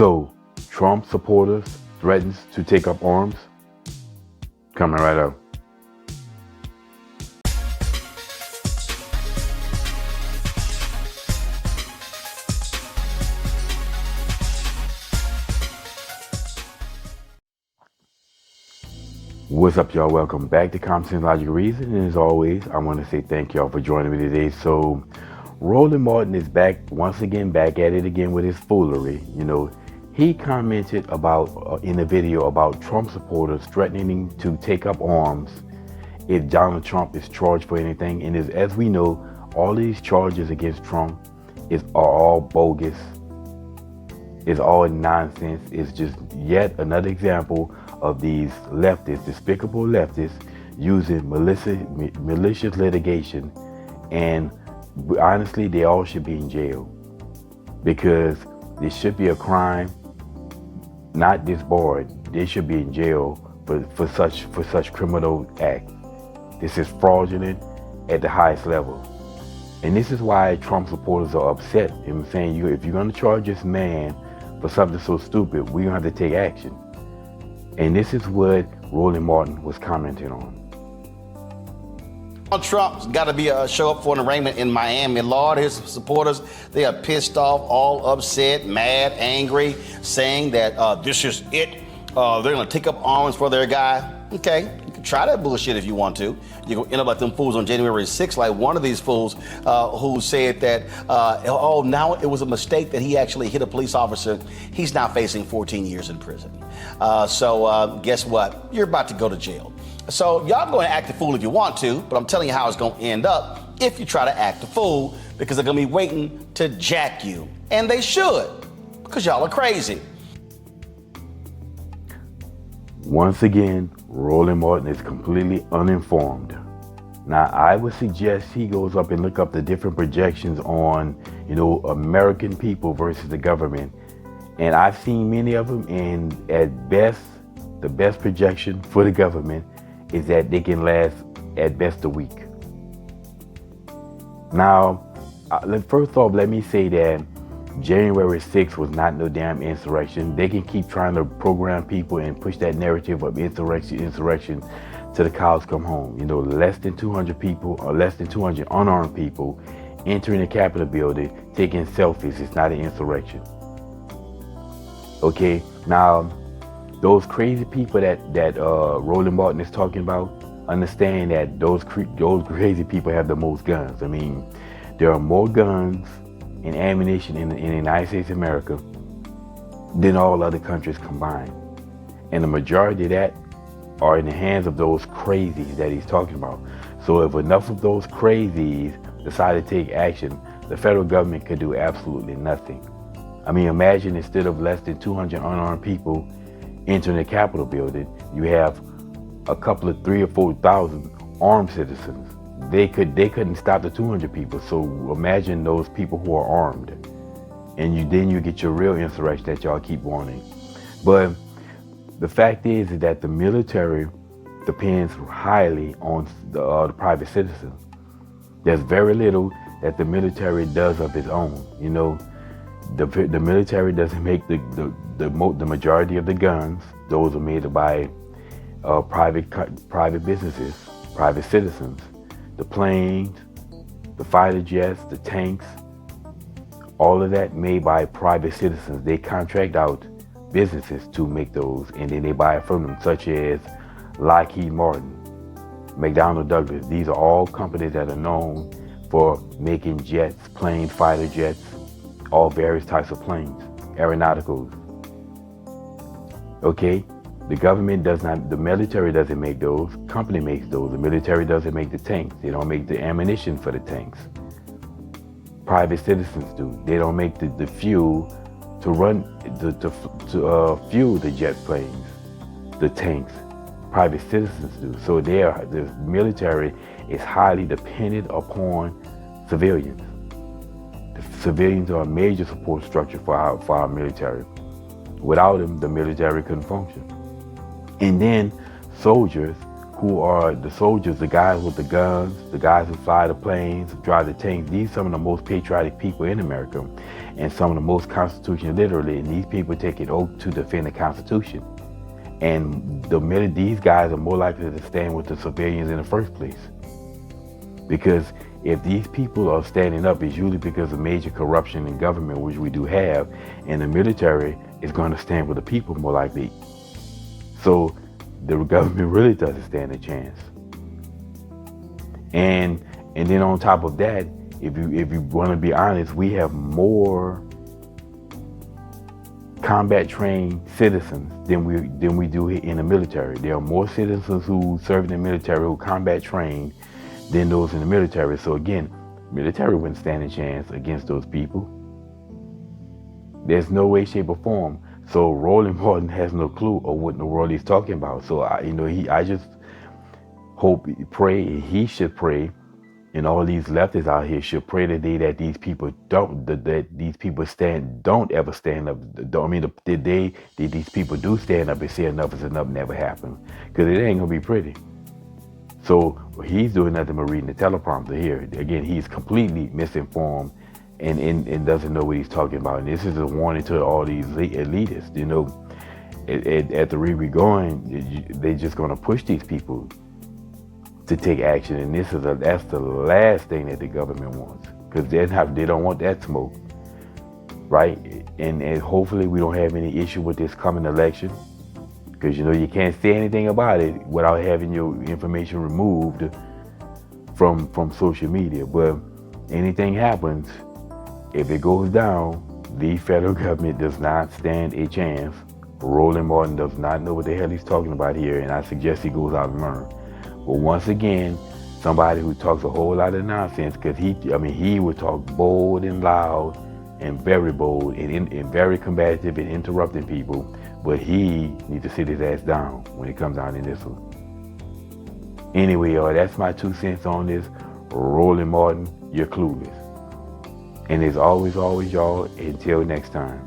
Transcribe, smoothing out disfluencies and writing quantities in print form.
So, Trump supporters threatens to take up arms? Coming right up. What's up, y'all? Welcome back to Common Sense Logical Reason. And as always, I want to say thank y'all for joining me today. So, Roland Martin is back once again, back at it again with his foolery. He commented about in a video about Trump supporters threatening to take up arms if Donald Trump is charged for anything. And as we know, all these charges against Trump are all bogus. It's all nonsense. It's just yet another example of these leftists, despicable leftists, using malicious litigation. And honestly, they all should be in jail, because this should be a crime, not disbarred. They should be in jail for such criminal acts. This is fraudulent at the highest level. And this is why Trump supporters are upset. I'm saying, if you're going to charge this man for something so stupid, we're going to have to take action. And this is what Roland Martin was commenting on. Trump's got to be show up for an arraignment in Miami. Lord, his supporters, they are pissed off, all upset, mad, angry, saying that this is it. They're going to take up arms for their guy. Okay, you can try that bullshit if you want to. You're going to end up like them fools on January 6th, like one of these fools who said that, now it was a mistake that he actually hit a police officer. He's now facing 14 years in prison. So guess what? You're about to go to jail. So y'all go and act a fool if you want to, but I'm telling you how it's going to end up if you try to act a fool, because they're going to be waiting to jack you. And they should, because y'all are crazy. Once again, Roland Martin is completely uninformed. Now, I would suggest he goes up and look up the different projections on, American people versus the government. And I've seen many of them, and at best, the best projection for the government is that they can last at best a week. Now, first off, let me say that January 6th was not no damn insurrection. They can keep trying to program people and push that narrative of insurrection till the cows come home. Less than 200 people, or less than 200 unarmed people entering the Capitol building, taking selfies. It's not an insurrection. Okay, now those crazy people that Roland Martin is talking about, understand that those crazy people have the most guns. I mean, there are more guns and ammunition in the United States of America than all other countries combined. And the majority of that are in the hands of those crazies that he's talking about. So if enough of those crazies decide to take action, the federal government could do absolutely nothing. I mean, imagine instead of less than 200 unarmed people entering the Capitol building, you have a couple of 3,000 or 4,000 armed citizens. They couldn't stop the 200 people. So imagine those people who are armed, and then you get your real insurrection that y'all keep wanting. But the fact is that the military depends highly on the private citizens. There's very little that the military does of its own. The military doesn't make the majority of the guns. Those are made by private businesses, private citizens. The planes, the fighter jets, the tanks, all of that made by private citizens. They contract out businesses to make those, and then they buy it from them, such as Lockheed Martin, McDonnell Douglas. These are all companies that are known for making jets, planes, fighter jets, all various types of planes, aeronauticals. Okay? The government does not, the military doesn't make those. Company makes those. The military doesn't make the tanks. They don't make the ammunition for the tanks. Private citizens do. They don't make the fuel to run, to fuel the jet planes, the tanks. Private citizens do. So the military is highly dependent upon civilians. The civilians are a major support structure for our military. Without them, the military couldn't function. And then soldiers, who are the soldiers, the guys with the guns, the guys who fly the planes, drive the tanks. These are some of the most patriotic people in America. and some of the most constitution literally, and these people take an oath to defend the Constitution. And these guys are more likely to stand with the civilians in the first place. Because if these people are standing up, it's usually because of major corruption in government, which we do have, and the military is going to stand with the people more likely. So the government really doesn't stand a chance. And then on top of that, if you want to be honest, we have more combat trained citizens than we do in the military. There are more citizens who serve in the military who combat trained than those in the military. So again, military wouldn't stand a chance against those people. There's no way, shape, or form. So Roland Martin has no clue of what in the world he's talking about. So I just hope, pray, he should pray, and all these leftists out here should pray today that these people don't ever stand up. These people do stand up and say enough is enough, never happen, because it ain't gonna be pretty. So he's doing nothing but reading the teleprompter here. Again, he's completely misinformed and doesn't know what he's talking about. And this is a warning to all these elitists. At the rate we're going, they're just gonna push these people to take action, and that's the last thing that the government wants, because they don't want that smoke, right? And hopefully we don't have any issue with this coming election, because you can't say anything about it without having your information removed from social media. But anything happens, if it goes down, the federal government does not stand a chance. Roland Martin does not know what the hell he's talking about here, and I suggest he goes out and learn. But once again, somebody who talks a whole lot of nonsense, because he would talk bold and loud and very bold and very combative and interrupting people, but he needs to sit his ass down when it comes down in this one. Anyway, y'all, that's my 2 cents on this. Roland Martin, you're clueless. And as always, y'all, until next time.